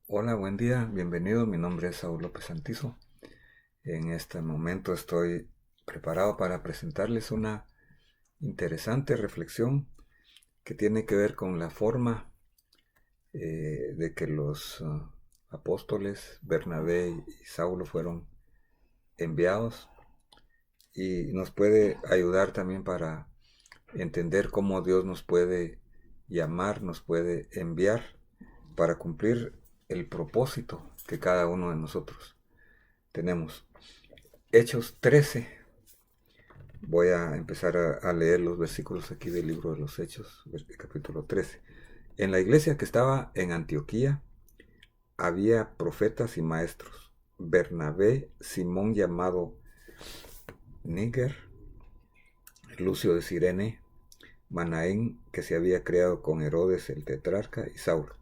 Hola, buen día, bienvenido. Mi nombre es Saúl López Santizo. En este momento estoy preparado para presentarles una interesante reflexión que tiene que ver con la forma de que los apóstoles Bernabé y Saulo fueron enviados, y nos puede ayudar también para entender cómo Dios nos puede llamar, nos puede enviar para cumplir el propósito que cada uno de nosotros tenemos. Hechos 13. Voy a empezar a leer los versículos aquí del libro de los Hechos, capítulo 13. En la iglesia que estaba en Antioquía había profetas y maestros: Bernabé, Simón llamado Níger, Lucio de Cirene, Manaén, que se había creado con Herodes el tetrarca, y Saulo.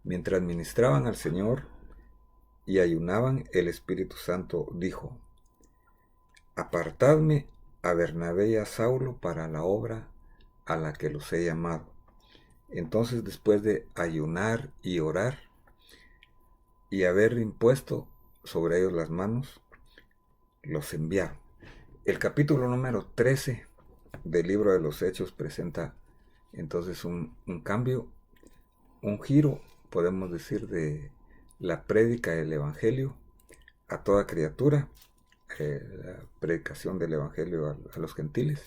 Mientras ministraban al Señor y ayunaban, el Espíritu Santo dijo: Apartadme a Bernabé y a Saulo para la obra a la que los he llamado. Entonces, después de ayunar y orar y haber impuesto sobre ellos las manos, los enviaron. El capítulo número 13 del libro de los Hechos presenta entonces un cambio, un giro, podemos decir, de la prédica del Evangelio a toda criatura, la predicación del Evangelio a los gentiles.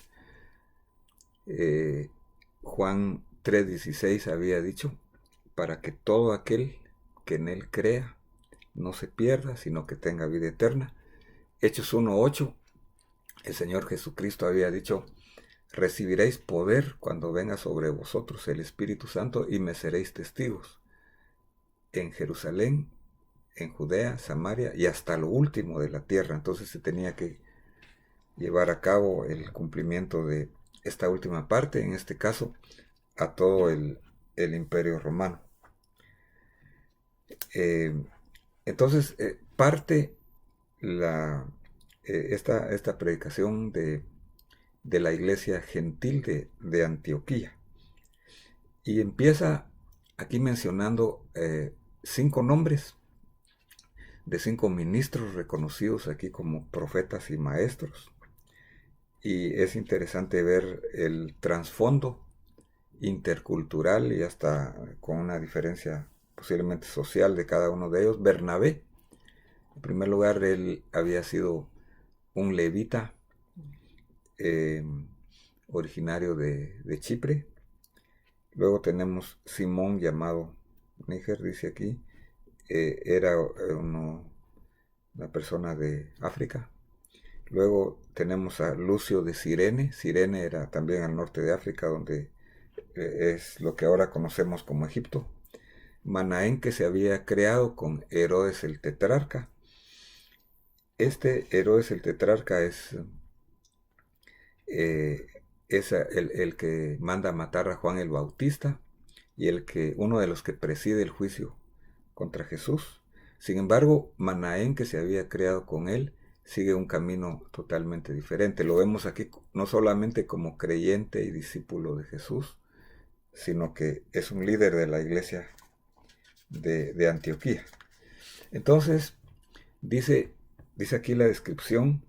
Juan 3:16 había dicho: para que todo aquel que en él crea no se pierda, sino que tenga vida eterna. Hechos 1:8, el Señor Jesucristo había dicho: recibiréis poder cuando venga sobre vosotros el Espíritu Santo, y me seréis testigos en Jerusalén, en Judea, Samaria y hasta lo último de la tierra. Entonces se tenía que llevar a cabo el cumplimiento de esta última parte, en este caso a todo el imperio romano. Entonces parte esta predicación de la iglesia gentil de Antioquía, y empieza aquí mencionando 5 nombres de 5 ministros reconocidos aquí como profetas y maestros. Y es interesante ver el trasfondo intercultural y hasta con una diferencia posiblemente social de cada uno de ellos. Bernabé, en primer lugar, él había sido un levita eh, originario de Chipre. Luego tenemos Simón llamado Níger, dice aquí, era una persona de África. Luego tenemos a Lucio de Cirene. Cirene era también al norte de África, donde es lo que ahora conocemos como Egipto. Manaén, que se había creado con Herodes el tetrarca. Este Herodes el tetrarca es el que manda a matar a Juan el Bautista, y uno de los que preside el juicio contra Jesús. Sin embargo, Manaén, que se había creado con él, sigue un camino totalmente diferente. Lo vemos aquí no solamente como creyente y discípulo de Jesús, sino que es un líder de la iglesia de Antioquía. Entonces, dice aquí la descripción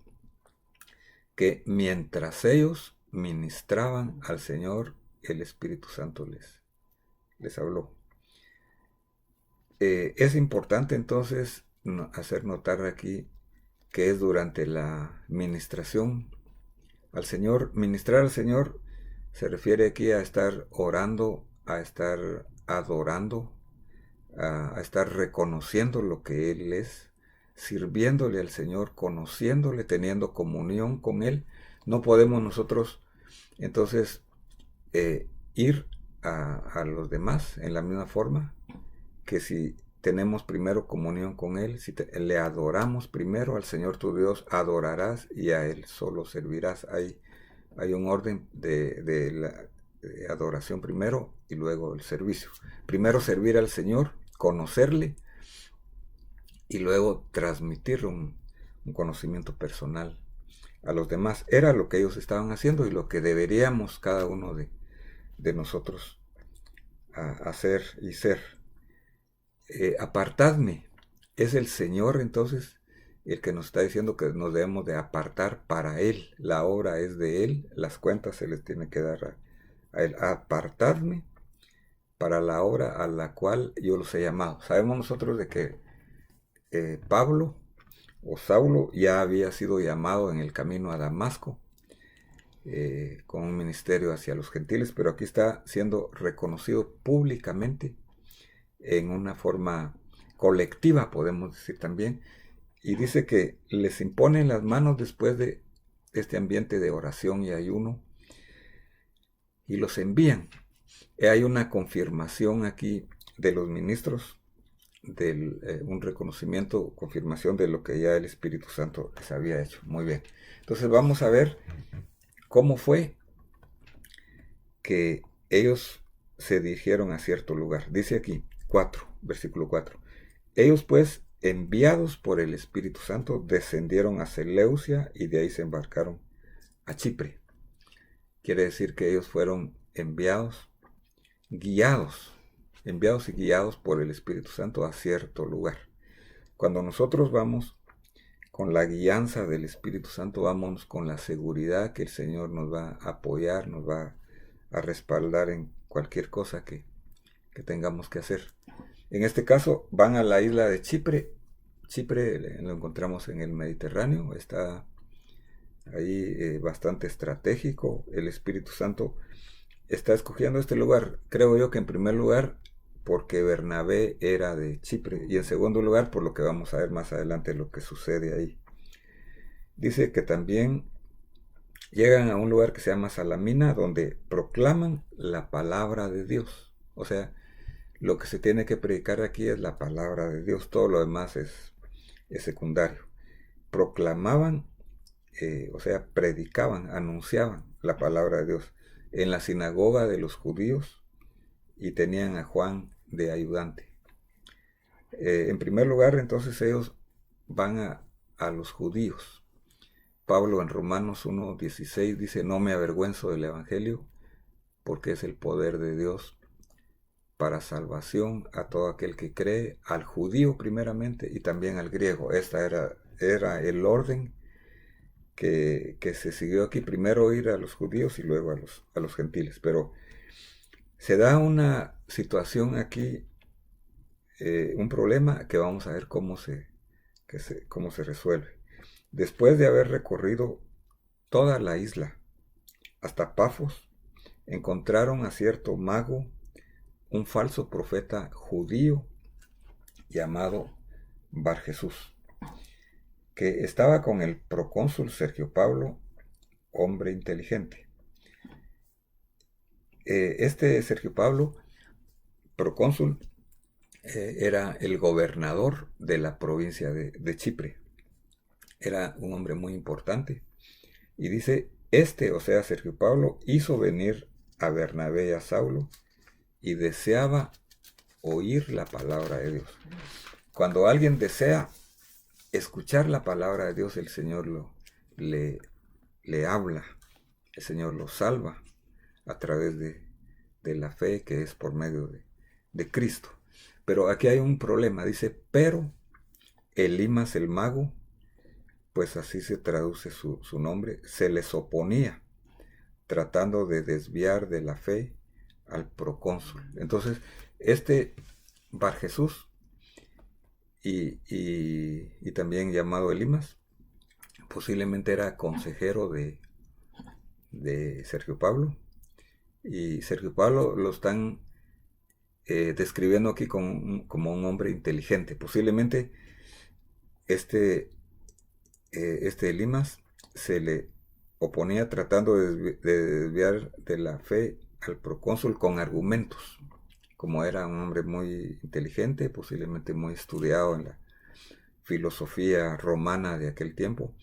que mientras ellos ministraban al Señor, el Espíritu Santo les habló. Es importante entonces hacer notar aquí que es durante la ministración al Señor. Ministrar al Señor se refiere aquí a estar orando, a estar adorando, a estar reconociendo lo que Él es, sirviéndole al Señor, conociéndole, teniendo comunión con Él. No podemos nosotros entonces ir a los demás en la misma forma que si tenemos primero comunión con Él, si le adoramos primero al Señor tu Dios, adorarás y a Él solo servirás. Hay un orden de la adoración primero y luego el servicio. Primero servir al Señor, conocerle, y luego transmitir un conocimiento personal a los demás. Era lo que ellos estaban haciendo y lo que deberíamos cada uno de nosotros hacer y ser. Apartadme. Es el Señor entonces el que nos está diciendo que nos debemos de apartar para Él. La obra es de Él, las cuentas se les tiene que dar a Él. Apartadme para la obra a la cual yo los he llamado. Sabemos nosotros de que Pablo o Saulo ya había sido llamado en el camino a Damasco con un ministerio hacia los gentiles, pero aquí está siendo reconocido públicamente en una forma colectiva, podemos decir también, y dice que les imponen las manos después de este ambiente de oración y ayuno y los envían. Hay una confirmación aquí de los ministros, un reconocimiento, confirmación de lo que ya el Espíritu Santo les había hecho. Muy bien. Entonces vamos a ver cómo fue que ellos se dirigieron a cierto lugar. Dice aquí, versículo 4. Ellos pues, enviados por el Espíritu Santo, descendieron a Seleucia y de ahí se embarcaron a Chipre. Quiere decir que ellos fueron enviados y guiados por el Espíritu Santo a cierto lugar. Cuando nosotros vamos con la guianza del Espíritu Santo, vamos con la seguridad que el Señor nos va a apoyar, nos va a respaldar en cualquier cosa que tengamos que hacer. En este caso van a la isla de Chipre. Chipre lo encontramos en el Mediterráneo, está ahí bastante estratégico. El Espíritu Santo está escogiendo este lugar, creo yo que en primer lugar porque Bernabé era de Chipre y en segundo lugar por lo que vamos a ver más adelante lo que sucede ahí. Dice que también llegan a un lugar que se llama Salamina, donde proclaman la palabra de Dios. O sea, lo que se tiene que predicar aquí es la palabra de Dios, todo lo demás es secundario. Proclamaban, o sea, predicaban, anunciaban la palabra de Dios en la sinagoga de los judíos y tenían a Juan de ayudante. En primer lugar, entonces ellos van a los judíos. Pablo en Romanos 1:16 dice, no me avergüenzo del Evangelio, porque es el poder de Dios para salvación a todo aquel que cree, al judío primeramente y también al griego. Esta era el orden que se siguió aquí, primero ir a los judíos y luego a los gentiles. Pero se da una situación aquí, un problema que vamos a ver cómo se resuelve. Después de haber recorrido toda la isla hasta Pafos, encontraron a cierto mago, un falso profeta judío llamado Barjesús, que estaba con el procónsul Sergio Pablo, hombre inteligente. Este Sergio Pablo, procónsul, era el gobernador de la provincia de Chipre. Era un hombre muy importante. Y dice, o sea, Sergio Pablo, hizo venir a Bernabé y a Saulo y deseaba oír la palabra de Dios. Cuando alguien desea escuchar la palabra de Dios, el Señor le habla, el Señor lo salva a través de la fe que es por medio de Cristo. Pero aquí hay un problema, dice, pero Elimas el mago, pues así se traduce su nombre, se les oponía, tratando de desviar de la fe al procónsul. Entonces, este Barjesús y también llamado Elimas, posiblemente era consejero de Sergio Pablo, y Sergio Pablo lo están describiendo aquí como un hombre inteligente. Posiblemente este Elimas se le oponía tratando de desviar de la fe al procónsul con argumentos. Como era un hombre muy inteligente, posiblemente muy estudiado en la filosofía romana de aquel tiempo.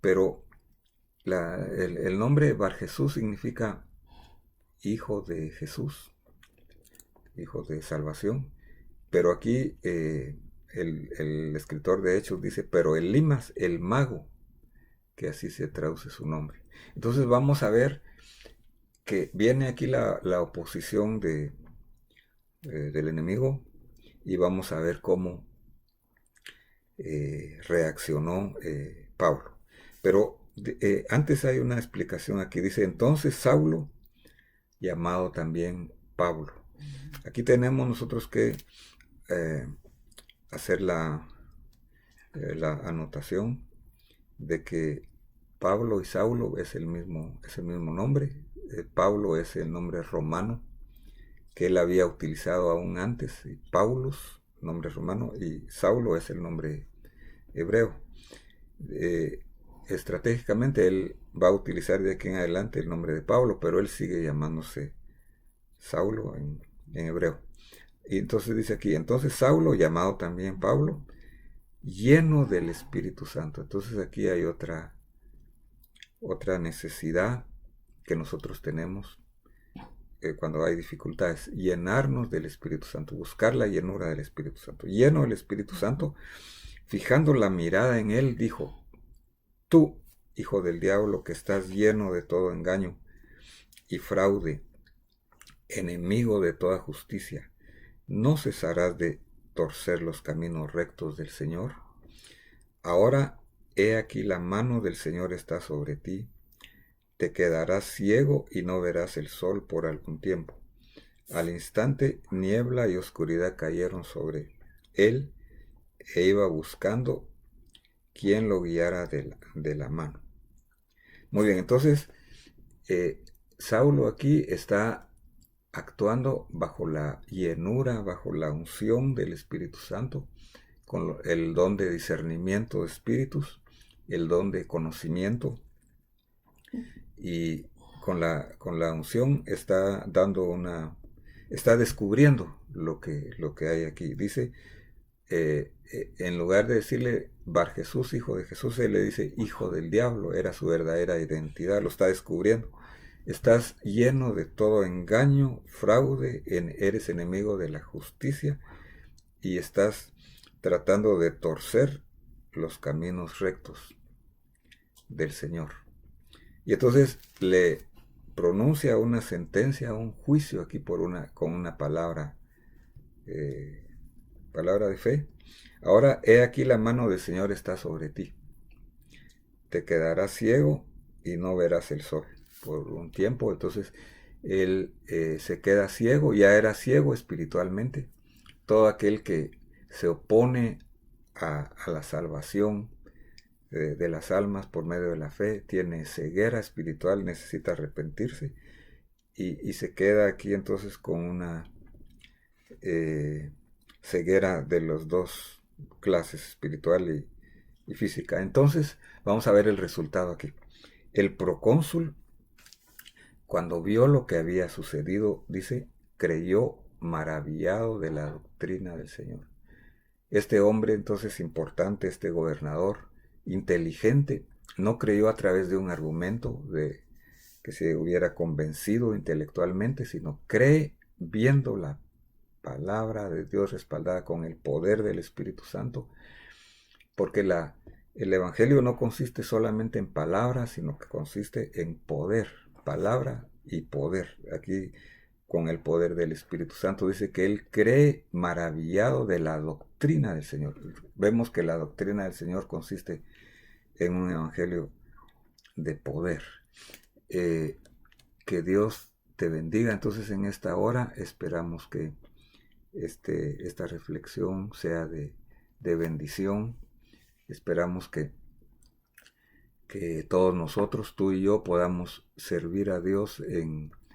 Pero el nombre Barjesús significa hijo de Jesús, hijo de salvación. Pero aquí el escritor de Hechos dice, pero Elimas, el mago, que así se traduce su nombre. Entonces vamos a ver que viene aquí la oposición del enemigo, y vamos a ver cómo reaccionó Pablo. Pero antes hay una explicación aquí. Dice, entonces Saulo, llamado también Pablo. Aquí tenemos nosotros que hacer la anotación de que Pablo y Saulo es el mismo nombre. Pablo es el nombre romano que él había utilizado aún antes. Paulus, nombre romano, y Saulo es el nombre hebreo. Estratégicamente él va a utilizar de aquí en adelante el nombre de Pablo, pero él sigue llamándose Saulo en hebreo. Y entonces dice aquí, entonces Saulo, llamado también Pablo, lleno del Espíritu Santo. Entonces aquí hay otra necesidad que nosotros tenemos cuando hay dificultades, llenarnos del Espíritu Santo, buscar la llenura del Espíritu Santo. Lleno del Espíritu Santo, fijando la mirada en él, dijo, tú, hijo del diablo, que estás lleno de todo engaño y fraude, enemigo de toda justicia, ¿no cesarás de torcer los caminos rectos del Señor? Ahora, he aquí la mano del Señor está sobre ti, te quedarás ciego y no verás el sol por algún tiempo. Al instante, niebla y oscuridad cayeron sobre él, e iba buscando quien lo guiara de la mano. Muy bien, entonces, Saulo aquí está actuando bajo la llenura, bajo la unción del Espíritu Santo, con el don de discernimiento de espíritus, el don de conocimiento, y con la unción está descubriendo lo que hay aquí. Dice, en lugar de decirle Bar Jesús, hijo de Jesús, él le dice hijo del diablo, era su verdadera identidad, lo está descubriendo. Estás lleno de todo engaño, fraude, eres enemigo de la justicia y estás tratando de torcer los caminos rectos del Señor. Y entonces le pronuncia una sentencia, un juicio aquí con una palabra de fe. Ahora, he aquí la mano del Señor está sobre ti. Te quedarás ciego y no verás el sol por un tiempo. Entonces, él se queda ciego, ya era ciego espiritualmente. Todo aquel que se opone a la salvación de las almas por medio de la fe tiene ceguera espiritual, necesita arrepentirse y se queda aquí entonces con una ceguera de las dos clases, espiritual y física. Entonces vamos a ver el resultado aquí. El procónsul, cuando vio lo que había sucedido, dice, creyó maravillado de la doctrina del Señor. Este hombre entonces importante, este gobernador inteligente, no creyó a través de un argumento de que se hubiera convencido intelectualmente, sino cree viendo la palabra de Dios respaldada con el poder del Espíritu Santo, porque el Evangelio no consiste solamente en palabras, sino que consiste en poder, palabra y poder. Aquí con el poder del Espíritu Santo dice que él cree maravillado de la doctrina del Señor. Vemos que la doctrina del Señor consiste en un evangelio de poder. Que Dios te bendiga. Entonces en esta hora esperamos que esta reflexión sea de bendición. Esperamos que todos nosotros, tú y yo, podamos servir a Dios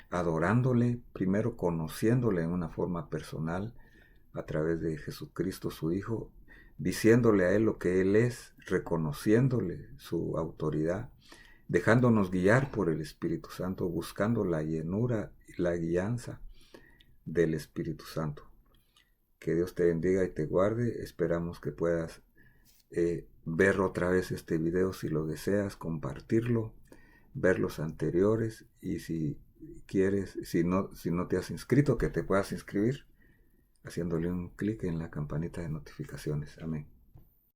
adorándole, primero conociéndole en una forma personal a través de Jesucristo su Hijo, diciéndole a Él lo que Él es, reconociéndole su autoridad, dejándonos guiar por el Espíritu Santo, buscando la llenura y la guianza del Espíritu Santo. Que Dios te bendiga y te guarde. Esperamos que puedas ver otra vez este video si lo deseas, compartirlo, ver los anteriores y si quieres, si no te has inscrito, que te puedas inscribir haciéndole un clic en la campanita de notificaciones. Amén.